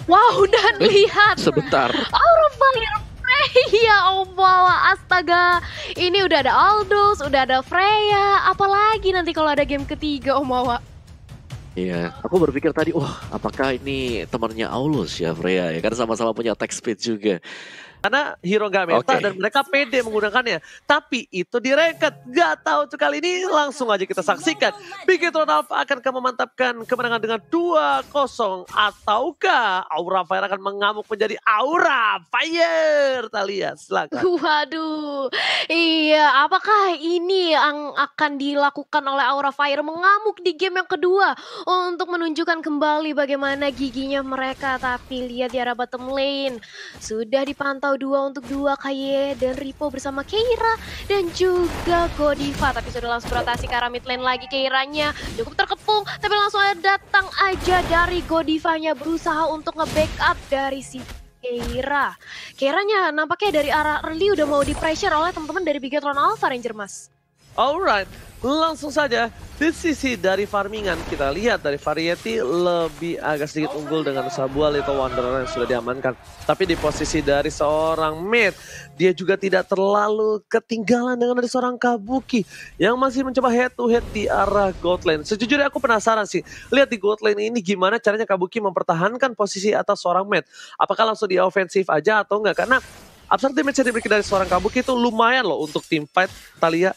Wow, dan lihat Sebentar. Aura Fire Freya, Omawa, astaga. Ini udah ada Aldous, udah ada Freya. Apalagi nanti kalau ada game ketiga, Omawa. Iya, aku berpikir tadi, wah apakah ini temannya Aulus ya Freya ya, karena sama-sama punya attack speed juga. Karena hero gak meta dan mereka pede menggunakannya. Tapi itu direket. Gak tahu tuh kali ini langsung aja kita saksikan. Bigetron Alpha akan memantapkan kemenangan dengan 2-0. Ataukah Aura Fire akan mengamuk menjadi Aura Fire? Talia, silakan. Waduh, iya, apakah ini yang akan dilakukan oleh Aura Fire mengamuk di game yang kedua untuk menunjukkan kembali bagaimana giginya mereka. Tapi lihat di arah bottom lane, sudah dipantau 2-2 Kaye dan Ripo bersama Keira dan juga Godiva. Tapi sudah langsung rotasi ke arah mid lane lagi. Keiranya cukup terkepung, tapi langsung datang aja dari Godivanya berusaha untuk nge-backup dari si Keira. Keiranya nampaknya dari arah early udah mau di-pressure oleh teman-teman dari Bigetron Alpha Ranger, Mas. Alright, langsung saja di sisi dari farmingan kita lihat dari Variety lebih agak sedikit unggul dengan sebuah Little Wanderer yang sudah diamankan. Tapi di posisi dari seorang mid, dia juga tidak terlalu ketinggalan dengan dari seorang Kabuki yang masih mencoba head to head di arah God Lane. Sejujurnya aku penasaran sih, lihat di God Lane ini gimana caranya Kabuki mempertahankan posisi atas seorang mid. Apakah langsung di offensive aja atau enggak? Karena absurd damage yang diberikan dari seorang Kabuki itu lumayan loh untuk team fight, Talia.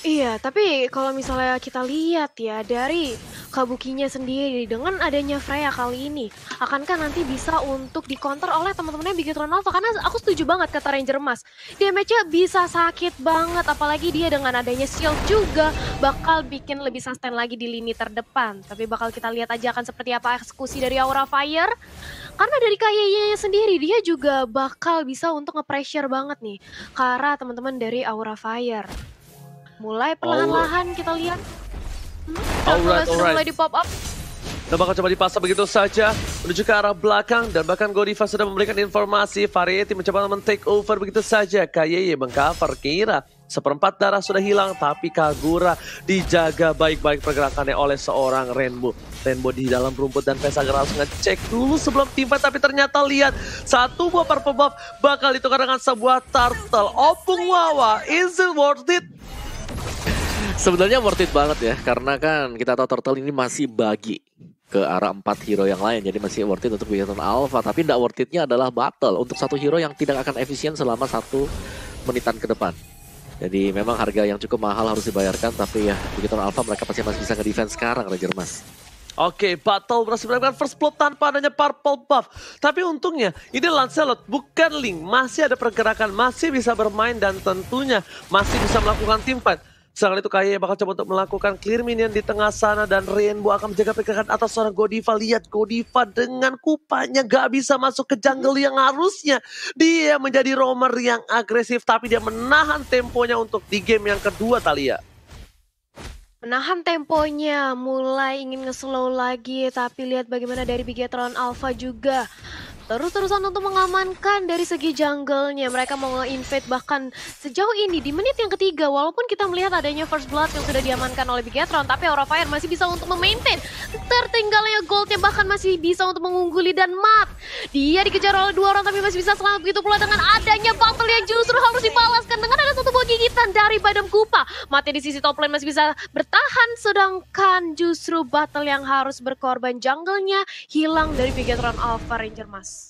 Iya, tapi kalau misalnya kita lihat ya dari Kabukinya sendiri dengan adanya Freya kali ini, akankah nanti bisa untuk di-counter oleh teman-temannya Bigetron Alpha? Karena aku setuju banget kata Ranger Mas, damage-nya bisa sakit banget, apalagi dia dengan adanya shield juga bakal bikin lebih sustain lagi di lini terdepan. Tapi bakal kita lihat aja akan seperti apa eksekusi dari Aura Fire. Karena dari kayaknya sendiri dia juga bakal bisa untuk nge-pressure banget nih ke arah teman-teman dari Aura Fire. Mulai perlahan-lahan kita lihat. Sudah mulai di pop up. Dan bakal coba dipasang begitu saja menuju ke arah belakang dan bahkan Godiva sudah memberikan informasi. Variety mencoba men-take over begitu saja. Kaye mengcover Keira. Seperempat darah sudah hilang tapi Kagura dijaga baik-baik pergerakannya oleh seorang Rainbow. Rainbow di dalam rumput dan Vesaga langsung ngecek dulu sebelum teamfight, tapi ternyata lihat satu buah purple buff bakal ditukar dengan sebuah turtle. Opung Wawa, is it worth it? Sebenarnya worth it banget ya, karena kan kita tahu Turtle ini masih bagi ke arah 4 hero yang lain, jadi masih worth it untuk Bigetron Alpha. Tapi tidak worth it-nya adalah battle untuk satu hero yang tidak akan efisien selama 1 menitan ke depan. Jadi memang harga yang cukup mahal harus dibayarkan, tapi ya Bigetron Alpha mereka pasti masih bisa nge-defense sekarang, Ranger Mas. Oke, battle berhasil mendapatkan first blood tanpa adanya purple buff. Tapi untungnya ini Lancelot bukan Link, masih ada pergerakan, masih bisa bermain dan tentunya masih bisa melakukan teamfight. Sedangkan itu Kaye bakal coba untuk melakukan clear minion di tengah sana dan Rainbow akan menjaga pergerakan atas seorang Godiva. Lihat Godiva dengan kupanya gak bisa masuk ke jungle yang harusnya dia menjadi roamer yang agresif, tapi dia menahan temponya untuk di game yang kedua, Talia. Menahan temponya, mulai ingin nge-slow lagi, tapi lihat bagaimana dari Bigetron Alpha juga terus-terusan untuk mengamankan dari segi jungle-nya. Mereka mau nge-invade bahkan sejauh ini di menit yang ketiga. Walaupun kita melihat adanya first blood yang sudah diamankan oleh Bigetron, tapi Aura Fire masih bisa untuk memaintain tertinggalnya goldnya, bahkan masih bisa untuk mengungguli dan mat. Dia dikejar oleh 2 orang tapi masih bisa selamat. Begitu pula dengan adanya battle yang justru harus dibalaskan dengan ada satu buah gigitan dari Badam Kupa. Mati di sisi top lane masih bisa bertahan, sedangkan justru battle yang harus berkorban jungle-nya hilang dari Bigetron Alpha Ranger Mas.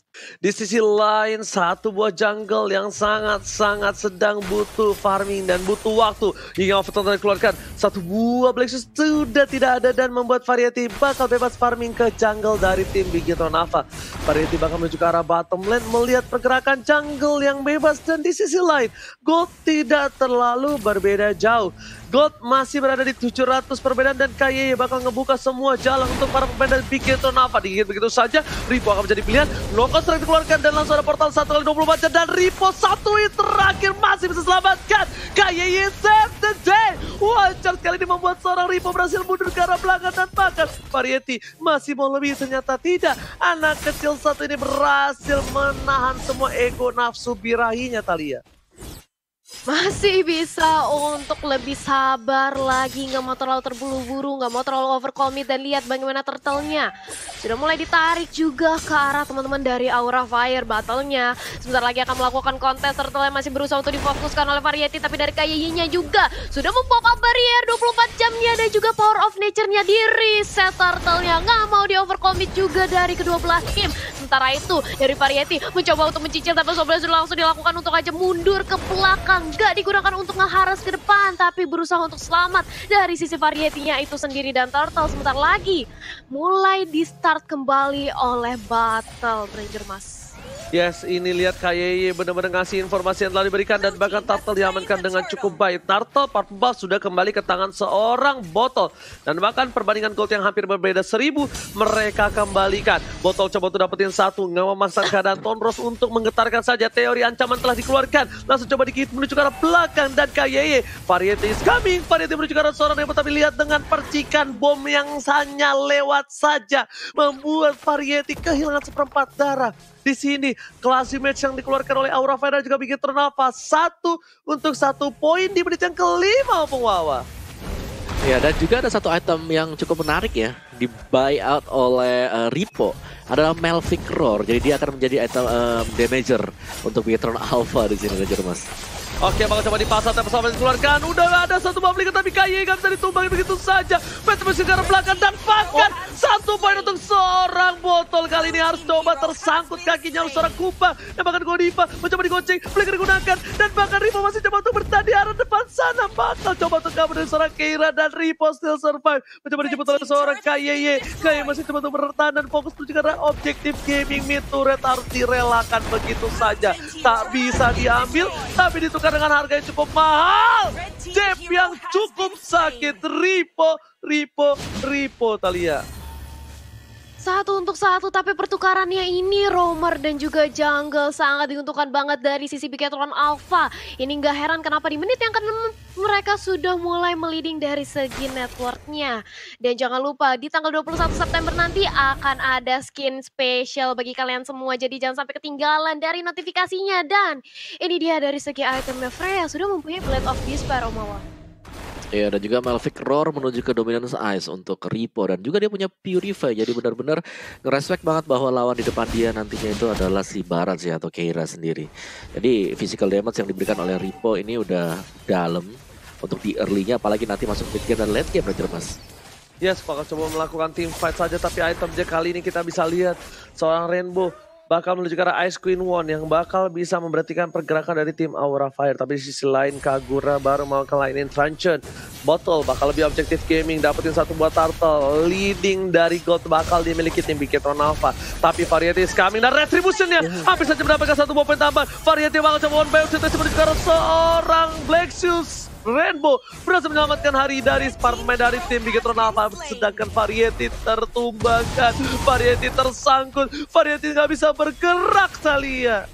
Di sisi lain satu buah jungle yang sangat-sangat sedang butuh farming dan butuh waktu hingga Overton dikeluarkan. Satu buah Black Shoes sudah tidak ada dan membuat Variety bakal bebas farming ke jungle dari tim Bigetron Alpha. Variety bakal menuju ke arah bottom lane melihat pergerakan jungle yang bebas, dan di sisi lain Gold tidak terlalu berbeda jauh. Gold masih berada di 700 perbedaan dan Kaye bakal ngebuka semua jalan untuk para pemain dari Bigetron Alpha. Digigit begitu saja, Ripo akan menjadi pilihan. Knockout strike dikeluarkan dan langsung ada portal 1x24 jam dan Ripo satu hit terakhir masih bisa selamatkan. Kaye save the day. Wajar sekali ini membuat seorang Ripo berhasil mundur ke arah belakang dan bahkan Variety masih mau lebih, ternyata tidak. Anak kecil satu ini berhasil menahan semua ego nafsu birahinya, Talia. Masih bisa untuk lebih sabar lagi, nggak mau terlalu terburu-buru, nggak mau terlalu overcommit, dan lihat bagaimana turtle-nya. sudah mulai ditarik juga ke arah teman-teman dari Aura Fire. Battle-nya sebentar lagi akan melakukan kontes, Turtle yang masih berusaha untuk difokuskan oleh Variety, tapi dari KYY-nya juga sudah mempop up barrier 24 jamnya dan juga power of nature-nya di reset. Turtle-nya nggak mau di overcommit juga dari kedua belah tim. Sementara itu dari Variety mencoba untuk mencicil, tapi Sobel sudah langsung dilakukan untuk aja mundur ke belakang, nggak digunakan untuk ngeharas ke depan, tapi berusaha untuk selamat dari sisi Variety-nya itu sendiri. Dan Turtle sebentar lagi mulai di start kembali oleh Battle Ranger Mas. Yes, ini lihat KYY benar-benar ngasih informasi yang telah diberikan dan bahkan Turtle diamankan dengan cukup baik. Turtle part buff sudah kembali ke tangan seorang Botol. Dan bahkan perbandingan gold yang hampir berbeda 1000 mereka kembalikan. Botol coba untuk dapetin satu, nggak memaksa keadaan Tonros untuk menggetarkan saja. Teori ancaman telah dikeluarkan. Langsung coba dikit menuju ke arah belakang dan KYY. Variety is coming. Variety menuju ke arah seorang Rebo, tapi lihat dengan percikan bom yang hanya lewat saja membuat Variety kehilangan seperempat darah. Di sini, classy match yang dikeluarkan oleh Aura Fire juga bikin ternafas 1-1 poin di menit yang kelima, Opung Wawa. Ya, dan juga ada satu item yang cukup menarik ya, di buyout oleh Repo. Adalah Melvic Roar, jadi dia akan menjadi item damager untuk Bigetron Alpha di sini, Ranger Mas. Oke, bakal coba dipasang, tapi pesawat dikeluarkan. Udah ada satu bom lagi, tapi KYY gak bisa ditumbangin begitu saja. Petra masih ke arah belakang dan bahkan 1 poin untuk seorang Botol. Kali ini harus coba tersangkut kakinya oleh seorang Kupa. Dan bahkan Godiva mencoba digoceng, Flicker digunakan. Dan bahkan Ripo masih coba untuk bertahan di arah depan sana. Bakal coba untuk kabur dari seorang Keira dan Ripo still survive. Mencoba dijemput oleh seorang KYY. KYY masih coba untuk bertahan dan fokus menuju karena objektif gaming mid turret harus direlakan begitu saja. Tak bisa diambil, tapi ditukar dengan harga yang cukup mahal. Jeb yang cukup sakit. Ripo Talia. 1-1, tapi pertukarannya ini Roamer dan juga Jungle sangat diuntungkan banget dari sisi Bigetron Alpha. Ini nggak heran kenapa di menit yang ke-6 mereka sudah mulai meliding dari segi networknya. Dan jangan lupa di tanggal 21 September nanti akan ada skin spesial bagi kalian semua. Jadi jangan sampai ketinggalan dari notifikasinya. Dan ini dia dari segi itemnya, Freya sudah mempunyai Blade of Despair, Omawa. Ya, dan juga Melvic Roar menuju ke Dominance Ice untuk Repo, dan juga dia punya Purify, jadi benar-benar ngerespek banget bahwa lawan di depan dia nantinya itu adalah si Barat sih atau Keira sendiri. Jadi physical damage yang diberikan oleh Repo ini udah dalam untuk di early-nya, apalagi nanti masuk mid game dan late game, Ranger Mas. Yes, bakal coba melakukan team fight saja, tapi item aja kali ini kita bisa lihat seorang Rainbow bakal menuju ke arah Ice Queen One yang bakal bisa memberhentikan pergerakan dari tim Aura Fire. Tapi di sisi lain Kagura baru mau kelainin Truncheon. Bottle bakal lebih objektif gaming, dapetin satu buat Turtle. Leading dari gold bakal dimiliki tim Bigetron Alpha. Tapi Variety is coming dan Retribution-nya hampir saja mendapatkan satu poin tambahan. Variety bakal coba one by one menuju ke arah seorang Black Shoes. Rainbow berhasil menyelamatkan hari dari para pemain dari tim Bigetron Alpha, sedangkan Variety tertumbangkan, Variety tersangkut, Variety nggak bisa bergerak, Talia.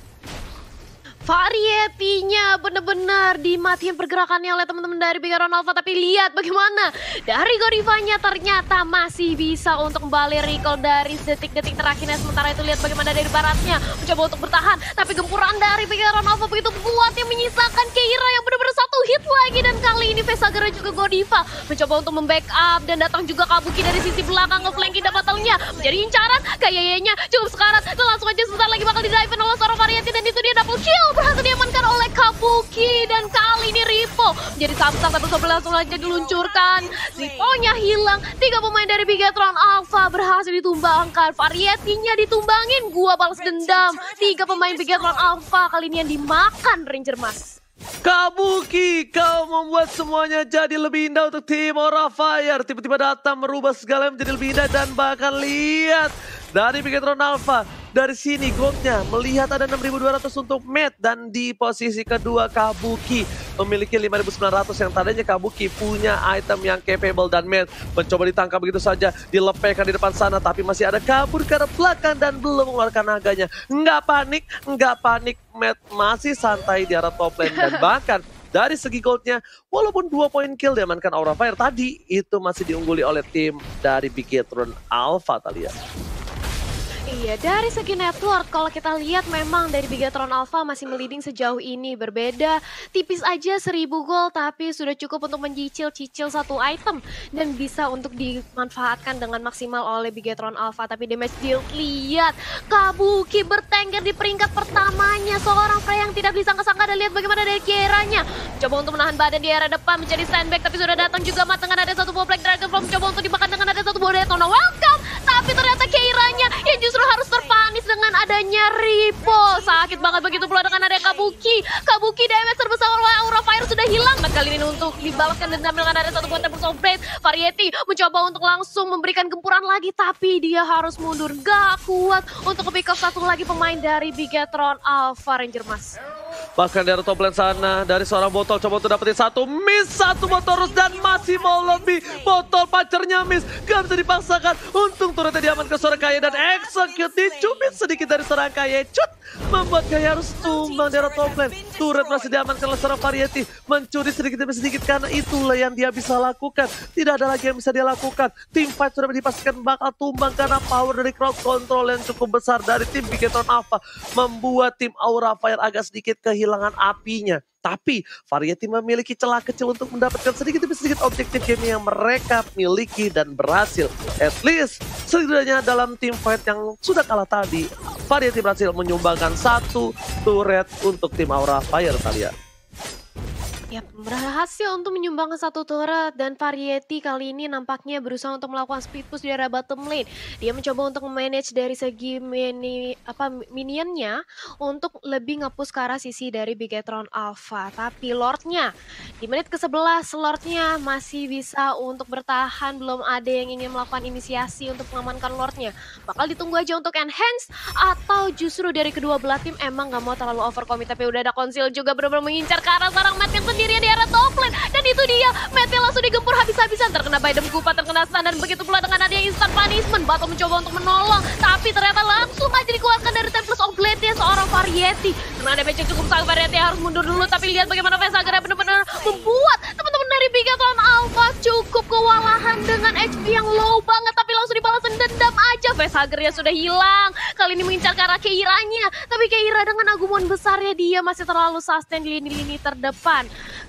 Variety-nya benar-benar dimatiin pergerakannya oleh teman-teman dari Bigetron Alpha. Tapi lihat bagaimana dari Godivanya ternyata masih bisa untuk kembali recall dari detik-detik terakhirnya. Sementara itu lihat bagaimana dari Baratnya mencoba untuk bertahan, tapi gempuran dari Bigetron Alpha begitu kuat yang menyisakan Keira yang benar-benar satu hit lagi. Dan kali ini Vesagara juga Godiva mencoba untuk membackup, dan datang juga Kabuki dari sisi belakang ngeflanking battle-nya menjadi incaran. Kayaknya cukup sekarat dan langsung aja sebentar lagi bakal di-drive oleh seorang Variety, dan itu dia double kill berhasil diamankan oleh Kabuki. Dan kali ini Ripo menjadi samsak, tapi langsung aja diluncurkan. Ripo-nya hilang. 3 pemain dari Bigetron Alpha berhasil ditumbangkan. Variety-nya ditumbangin. Gua balas dendam. 3 pemain Bigetron Alpha kali ini yang dimakan, Ranger Mas. Kabuki, kau membuat semuanya jadi lebih indah untuk tim Aura Fire. Tiba-tiba datang merubah segala menjadi lebih indah, dan bahkan lihat dari Bigetron Alpha. Dari sini goldnya melihat ada 6.200 untuk Matt, dan di posisi kedua Kabuki memiliki 5.900 yang tadinya Kabuki punya item yang capable, dan Matt mencoba ditangkap begitu saja, dilepehkan di depan sana, tapi masih ada kabur ke arah belakang dan belum mengeluarkan naganya. Nggak panik, Matt masih santai di arah top lane, dan bahkan dari segi goldnya, walaupun 2 poin kill diamankan Aura Fire tadi, itu masih diungguli oleh tim dari Bigetron Alpha, Talia. Iya, dari segi network kalau kita lihat memang dari Bigetron Alpha masih meliding sejauh ini. Berbeda tipis aja 1000 gol tapi sudah cukup untuk mencicil-cicil satu item dan bisa untuk dimanfaatkan dengan maksimal oleh Bigetron Alpha. Tapi damage deal lihat Kabuki bertengger di peringkat pertamanya. Seorang Frey yang tidak disangka-sangka dan lihat bagaimana dari Kieranya. Coba untuk menahan badan di area depan menjadi sandbag tapi sudah datang juga Mat dengan ada satu buah Black Dragon Form. Coba untuk dimakan dengan ada satu buah Daytona. Welcome! Tapi ternyata Kieranya yang justru harus terpanis dengan adanya Ripple. Sakit banget begitu pula dengan ada Kabuki. Kabuki damage terbesar oleh Aura Fire sudah hilang. Dan kali ini untuk dibalaskan dendam dengan ada satu buah Tempest of Blade. Variety mencoba untuk langsung memberikan gempuran lagi. Tapi dia harus mundur. Gak kuat untuk pick up satu lagi pemain dari Bigetron Alpha Ranger Mas. Bahkan dari top lane sana, dari seorang botol coba untuk dapetin satu, miss satu botol terus dan masih mau lebih. Botol pacarnya miss, gak bisa dipaksakan. Untung turretnya diamankan seorang Kaya dan execute dicubit sedikit dari seorang Kaya. Cut, membuat Kaya harus tumbang dari top lane. Turret masih diamankan oleh seorang Variety. Mencuri sedikit demi sedikit karena itulah yang dia bisa lakukan. Tidak ada lagi yang bisa dia lakukan. Tim fight sudah dipastikan bakal tumbang karena power dari crowd control yang cukup besar dari tim Bigetron Alpha. Membuat tim Aura Fire agak sedikit kehilangan apinya. Tapi Variety memiliki celah kecil untuk mendapatkan sedikit demi sedikit objektif game yang mereka miliki dan berhasil. At least setidaknya dalam tim fight yang sudah kalah tadi, Variety berhasil menyumbangkan satu turret untuk tim Aura Fire Talia. Ya, berhasil untuk menyumbangkan satu turret dan Variety kali ini nampaknya berusaha untuk melakukan speed push di area bottom lane. Dia mencoba untuk manage dari segi minionnya untuk lebih nge-push ke arah sisi dari Bigetron Alpha. Tapi Lordnya di menit ke-11 Lordnya masih bisa untuk bertahan, belum ada yang ingin melakukan inisiasi untuk mengamankan Lordnya. Bakal ditunggu aja untuk enhance atau justru dari kedua belah tim emang gak mau terlalu overcommit. Tapi udah ada konsil juga benar-benar mengincar ke arah seorang Matt yang sendirian di area top lane. Dan itu dia, Matt langsung digempur habis-habisan. Terkena Bidem Kupa, terkena stun. Dan begitu pula dengan ada instant punishment. Battle mencoba untuk menolong. Tapi ternyata langsung aja dikeluarkan dari Tempest of Blade-nya seorang Variety. Karena damage cukup sangat, Variety harus mundur dulu. Tapi lihat bagaimana Vesagar benar-benar membuat teman-teman dari Bigetron Alpha cukup kewalahan dengan HP yang low banget. Tapi langsung dibalasin dendam aja. Vesagarnya sudah hilang. Kali ini mengincar ke arah Keiranya. Tapi Keira dengan agumon besarnya dia masih terlalu sustain di lini-lini terdepan.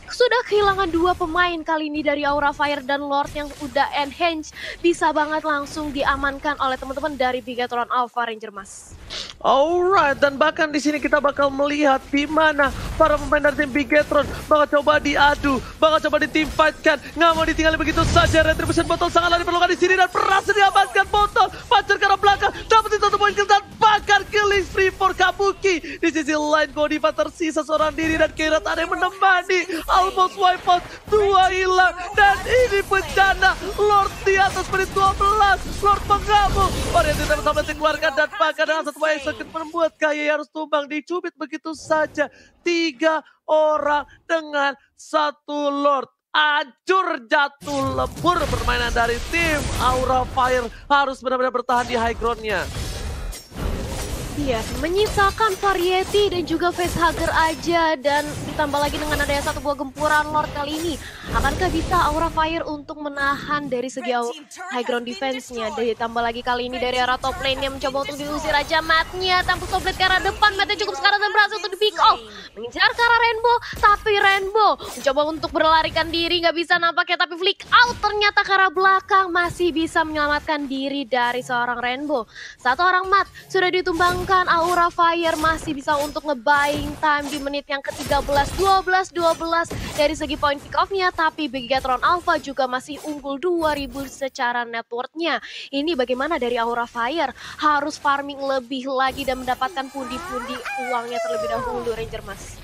Sudah kehilangan dua pemain kali ini dari Aura Fire dan Lord yang udah enhance. Bisa banget langsung diamankan oleh teman-teman dari Bigetron Alpha Ranger Mas. Alright, dan bahkan di sini kita bakal melihat di mana para pemain dari tim Bigetron bakal coba diadu, bakal coba di team fight kan. Nggak mau ditinggali begitu saja. Retribution botol sangatlah diperlukan di sini dan berhasil diamankan botol. Pacar ke arah belakang, dapetin satu poin dan bakar killing spree for Kabuki. Di sisi lain Godiva tersisa seorang diri dan Kira tak ada yang menemani. Almost wipe out, dua hilang dan ini bencana. Lord di atas menit 12, Lord mengamuk. Variety sama-sama dikeluarkan dan bahkan dengan satu execute membuat Kaya harus tumbang, dicubit begitu saja. 3 orang dengan satu Lord. Hancur jatuh lebur permainan dari tim Aura Fire, harus benar-benar bertahan di high ground-nya. Iya, menyisakan Variety dan juga Facehugger aja dan ditambah lagi dengan adanya satu buah gempuran Lord kali ini. Akankah bisa Aura Fire untuk menahan dari segi high ground defense-nya? Dan ditambah lagi kali ini dari arah top lane-nya mencoba untuk diusir aja Matt-nya. Tempest of Blade ke arah depan, Matt-nya cukup sekarang dan berhasil untuk di-pick off. Mengincar ke arah Rainbow, tapi Rainbow mencoba untuk berlarikan diri, nggak bisa nampaknya. Tapi flick out ternyata ke arah belakang masih bisa menyelamatkan diri dari seorang Rainbow. Satu orang Matt sudah ditumbang. Aura Fire masih bisa untuk nge-buying time di menit yang ke-13, 12 dari segi point pick off-nya, tapi Bigetron Alpha juga masih unggul 2000 secara network-nya. Ini bagaimana dari Aura Fire? Harus farming lebih lagi dan mendapatkan pundi-pundi uangnya terlebih dahulu Ranger Mas.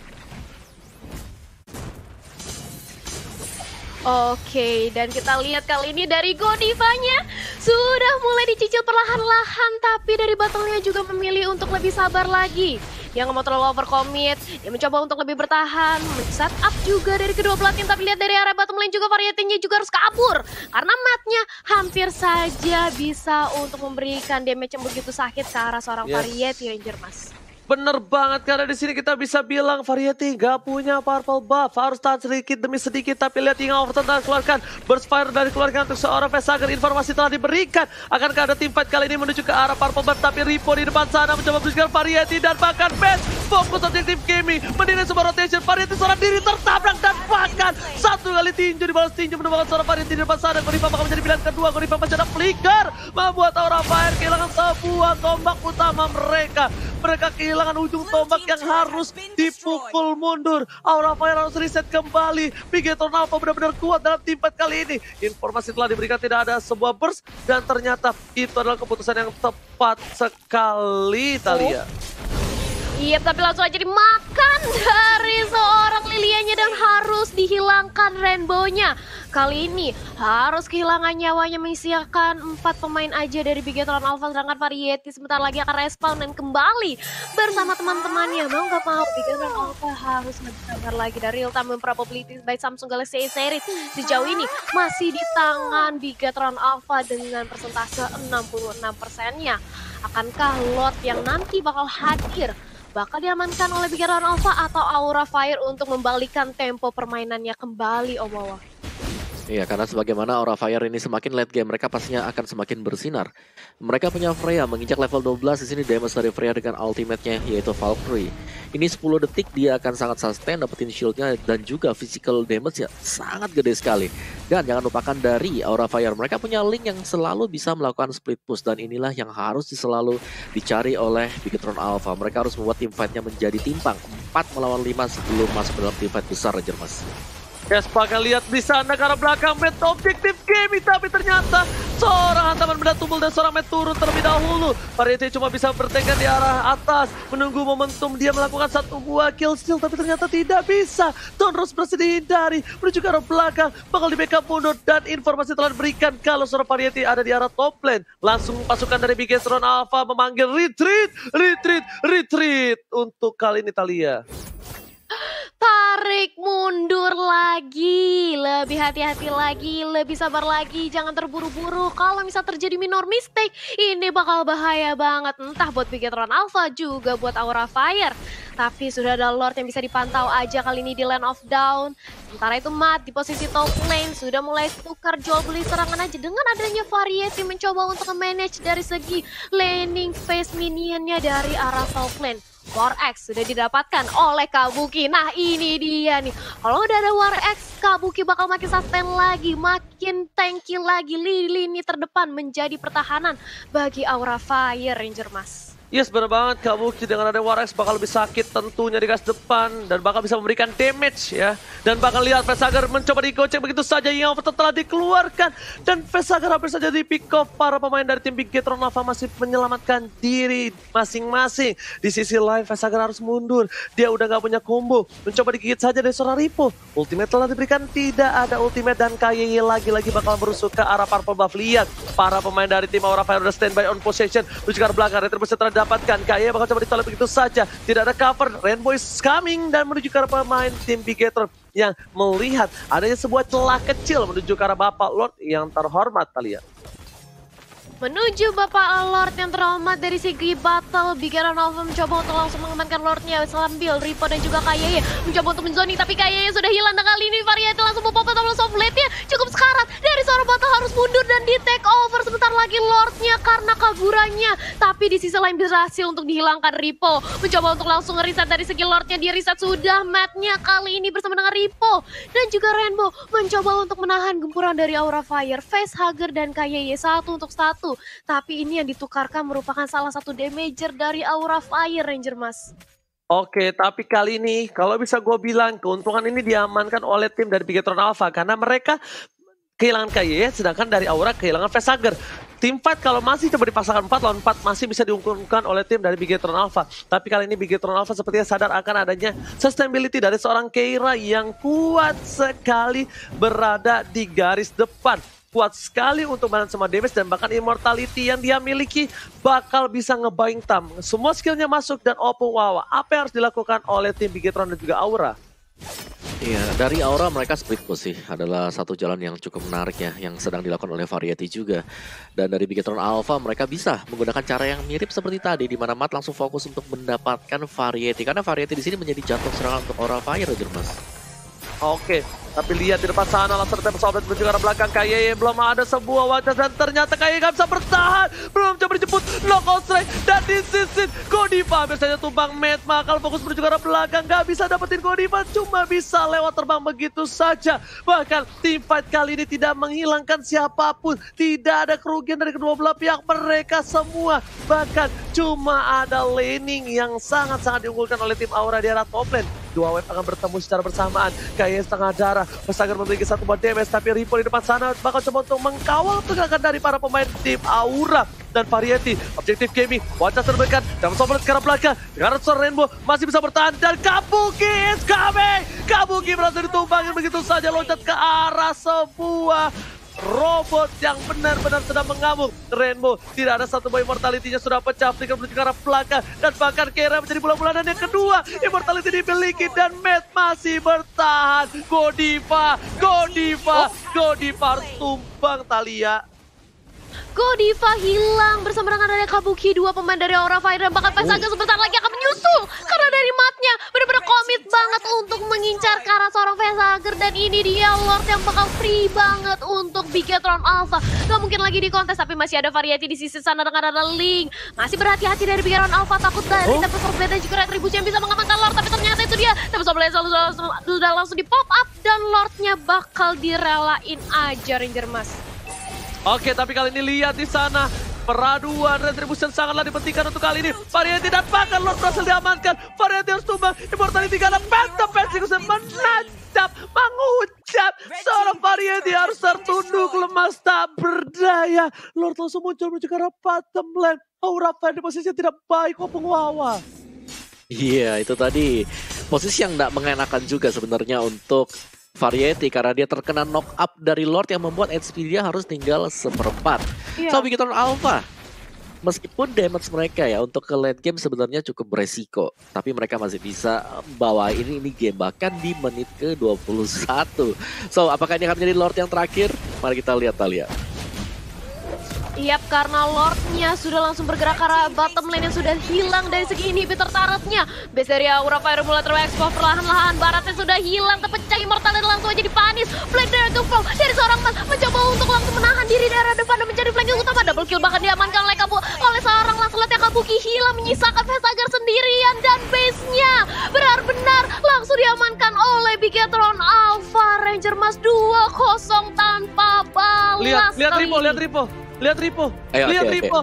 Oke, dan kita lihat kali ini dari Godivanya sudah mulai dicicil perlahan-lahan, tapi dari battle-nya juga memilih untuk lebih sabar lagi. Dia nggak mau terlalu overcommit, dia mencoba untuk lebih bertahan, set up juga dari kedua belah tim, tapi lihat dari area bottom lane juga Variety-nya juga harus kabur. Karena Matt-nya hampir saja bisa untuk memberikan damage yang begitu sakit ke arah seorang Variety Ranger Mas. Bener banget, karena di sini kita bisa bilang Variety gak punya purple buff, harus tahan sedikit demi sedikit. Tapi lihat King of Overton keluarkan, burst fire dari keluarkan untuk seorang Vesager. Informasi telah diberikan, akankah ada teamfight kali ini menuju ke arah purple buff. Tapi Ripo di depan sana mencoba berikan Variety dan bahkan Bench fokus objektif Kimi menilai sebuah rotation. Variety seorang diri tertabrak dan bahkan satu kali tinju dibalas tinju menemukan seorang Variety di depan sana. Gorifa bakal menjadi pilihan kedua. Gorifa masih ada flicker, membuat Aura Fire kehilangan sebuah tombak utama mereka. Mereka kehilangan ujung tombak yang harus dipukul mundur. Aura Fire harus reset kembali. Bigetron Alpha benar-benar kuat dalam teamfight kali ini. Informasi telah diberikan, tidak ada sebuah burst. Dan ternyata itu adalah keputusan yang tepat sekali, Thalia. Iya, tapi langsung aja dimakan dari seorang Lilianya dan harus dihilangkan rainbow-nya. Kali ini harus kehilangan nyawanya menyisakan 4 pemain aja dari Bigetron Alpha, sedangkan Variety sebentar lagi akan respawn dan kembali bersama teman-temannya. Mau nggak mau Bigetron Alpha harus lebih sabar lagi dari real time probabilities by Samsung Galaxy A series. Sejauh ini masih di tangan Bigetron Alpha dengan persentase 66%-nya. Akankah Lord yang nanti bakal hadir bakal diamankan oleh Bigetron Alpha atau Aura Fire untuk membalikan tempo permainannya kembali, Om Wawa? Iya, karena sebagaimana Aura Fire ini semakin late game, mereka pastinya akan semakin bersinar. Mereka punya Freya menginjak level 12, di sini damage dari Freya dengan ultimate-nya yaitu Valkyrie. Ini 10 detik dia akan sangat sustain, dapetin shield-nya dan juga physical damage ya sangat gede sekali. Dan jangan lupakan dari Aura Fire, mereka punya Link yang selalu bisa melakukan split push, dan inilah yang harus selalu dicari oleh Bigetron Alpha. Mereka harus membuat teamfight-nya menjadi timpang, 4 melawan 5 sebelum masuk dalam teamfight besar, Ranger Mas. Yes, pakai lihat di sana ke arah belakang Matt objektif Kimi, tapi ternyata seorang hantaman benda tumbul dan seorang Matt turun terlebih dahulu. Variety cuma bisa bertengkar di arah atas, menunggu momentum dia melakukan satu buah kill steal, tapi ternyata tidak bisa. Tonros berhasil dihindari, menuju ke arah belakang, bakal di backup mundur, dan informasi telah diberikan kalau seorang Variety ada di arah top lane. Langsung pasukan dari Bigetron Alpha memanggil retreat untuk kali ini, Thalia. Tarik mundur lagi, lebih hati-hati lagi, lebih sabar lagi, jangan terburu-buru. Kalau misal terjadi minor mistake, ini bakal bahaya banget. Entah buat Bigetron Alpha juga buat Aura Fire. Tapi sudah ada Lord yang bisa dipantau aja kali ini di Land of Dawn. Sementara itu Matt di posisi top lane sudah mulai tukar jual beli serangan aja. Dengan adanya Variety mencoba untuk manage dari segi laning phase minionnya dari arah top lane. War X sudah didapatkan oleh Kabuki. Nah ini dia nih. Kalau udah ada War X, Kabuki bakal makin sustain lagi, makin tanky lagi. Lini terdepan menjadi pertahanan bagi Aura Fire, Ranger Mas. Yes, benar banget. Kabuki dengan ada War X bakal lebih sakit tentunya di garis depan dan bakal bisa memberikan damage ya. Dan bakal lihat Vesager mencoba digocek begitu saja, yang telah dikeluarkan. Dan Vesager hampir saja di pick off. Para pemain dari tim Bigetron Alpha masih menyelamatkan diri masing-masing. Di sisi lain Vesager harus mundur. Dia udah gak punya combo. Mencoba digigit saja dari seorang Ripo. Ultimate telah diberikan, tidak ada ultimate, dan KYY lagi-lagi bakal merusuk ke arah purple buff. Lihat para pemain dari tim Aura Fire udah standby on possession. Menuju ke arah belakang, retribusi telah dapatkan. KYY bakal coba ditolak begitu saja. Tidak ada cover. Rainbow is coming dan menuju ke arah pemain tim Bigetron yang melihat adanya sebuah celah kecil menuju ke arah Bapak Lord yang terhormat, Thalia. Menuju Bapak Lord yang terhormat dari segi battle, Bigetron Alpha mencoba untuk langsung mengamankan Lordnya sambil Ripo dan juga KYY mencoba untuk menzoni, tapi KYY sudah hilang. Dan kali ini Variety langsung mempopo tombol soft blade-nya cukup sekarat dari seorang battle, harus mundur dan di take over sebentar lagi Lordnya karena kaburannya. Tapi di sisi lain berhasil untuk dihilangkan. Ripo mencoba untuk langsung nge-reset dari segi Lordnya, dia reset sudah matnya kali ini bersama dengan Ripo dan juga Rainbow mencoba untuk menahan gempuran dari Aura Fire. Facehugger dan KYY 1 untuk 1. Tapi ini yang ditukarkan merupakan salah satu damager dari Aura Fire, Ranger Mas. Oke, tapi kali ini kalau bisa gue bilang keuntungan ini diamankan oleh tim dari Bigetron Alpha karena mereka kehilangan KYY sedangkan dari Aura kehilangan Facehugger. Teamfight kalau masih coba dipaksakan 4 lawan 4 masih bisa diunggulkan oleh tim dari Bigetron Alpha. Tapi kali ini Bigetron Alpha sepertinya sadar akan adanya sustainability dari seorang Keira yang kuat sekali berada di garis depan. Kuat sekali untuk balance sama damage dan bahkan immortality yang dia miliki bakal bisa ngebaying tam. Semua skillnya masuk dan Oppo Wawa. Apa yang harus dilakukan oleh tim Bigetron dan juga Aura? Iya, dari Aura mereka split push sih adalah satu jalan yang cukup menarik ya, yang sedang dilakukan oleh Variety juga. Dan dari Bigetron Alpha mereka bisa menggunakan cara yang mirip seperti tadi, di mana Mat langsung fokus untuk mendapatkan Variety, karena Variety di sini menjadi jantung serangan untuk Aura Fire, Jermas. Oke, tapi lihat di depan sana langsung tembak sobat menuju ke arah belakang. Kayaknya belum ada sebuah wajah dan ternyata kayaknya nggak bisa bertahan. Belum coba dijemput knockout strike dan disisit. Godiva biasanya tumbang Metma kalau fokus menuju ke arah belakang nggak bisa dapetin Godiva, cuma bisa lewat terbang begitu saja. Bahkan team fight kali ini tidak menghilangkan siapapun, tidak ada kerugian dari kedua belah pihak, mereka semua. Bahkan cuma ada laning yang sangat-sangat diunggulkan oleh tim Aura di arah top lane. Dua wave akan bertemu secara bersamaan. Kayaknya setengah darah. Pesager memiliki satu buah damage. Tapi Ripo di depan sana bakal coba untuk mengkawal tegangan dari para pemain tim Aura. Dan Variety. Objektif gaming. Wajah terdekat. Dan sobat ke arah belakang. Karena Rainbow masih bisa bertahan. Dan Kabuki is coming. Kabuki berhasil ditumbangin begitu saja. Loncat ke arah sebuah robot yang benar-benar sedang mengamuk. Rainbow tidak ada satu buah immortality-nya sudah pecah. Flicker menuju ke arah belakang. Dan bahkan Kera menjadi bulan-bulanan yang kedua. Immortality dimiliki dan Matt masih bertahan. Godiva harus tumbang Thalia. Godiva hilang bersama dengan ada Kabuki, dua pemain dari Aura Fire, dan bahkan Pesaga sebentar lagi akan menyusul karena dari matnya benar-benar komit banget untuk mengincar ke arah seorang Pesager, dan ini dia Lord yang bakal free banget untuk Bigetron Alpha. Gak mungkin lagi di kontes, tapi masih ada Variety di sisi sana dengan ada Link. Masih berhati-hati dari Bigetron Alpha, takut dari Tempest of Blade dan juga Retribution yang bisa mengamankan Lord, tapi ternyata itu dia Tempest of Blade sudah langsung di pop up dan Lordnya bakal direlain aja Ranger Mas. Oke, tapi kali ini lihat di sana peraduan Retribution sangatlah dipentingkan untuk kali ini. Variety dan bahkan Lord berhasil diamankan. Variety harus tumbang. Immortality karena Phantom Persekusi menajap, mengucap. Seorang Variety harus tertunduk, lemas, tak berdaya. Lord langsung muncul menuju ke arah bottom lane. Aura Fire di posisinya tidak baik, Opung Wawa. Iya, itu tadi posisi yang tidak mengenakan juga sebenarnya untuk Variety, karena dia terkena knock up dari Lord yang membuat HP dia harus tinggal seperempat. So, Bigetron Alpha, meskipun damage mereka ya untuk ke late game sebenarnya cukup beresiko, tapi mereka masih bisa bawa ini game bahkan di menit ke-21. So, apakah ini akan menjadi Lord yang terakhir? Mari kita lihat, Thalia. Yap, karena Lordnya sudah langsung bergerak ke arah bottom lane yang sudah hilang dari segi inhibitor turretnya. Base dari Aura Fire mulai terekspos perlahan-lahan. Baratnya sudah hilang, terpecah Immortal dan langsung aja dipanis. Blade dari Tufong dari seorang Mas mencoba untuk langsung menahan diri dari arah depan dan mencari flanking utama. Double kill bahkan diamankan oleh seorang langsung lihat Kabuki hilang, menyisakan Vesager sendirian. Dan base-nya benar-benar langsung diamankan oleh Bigetron Alpha. Ranger Mas 2-0 tanpa balas. Lihat Ripo. Lihat Ripo. Ayo, Lihat okay, Ripo.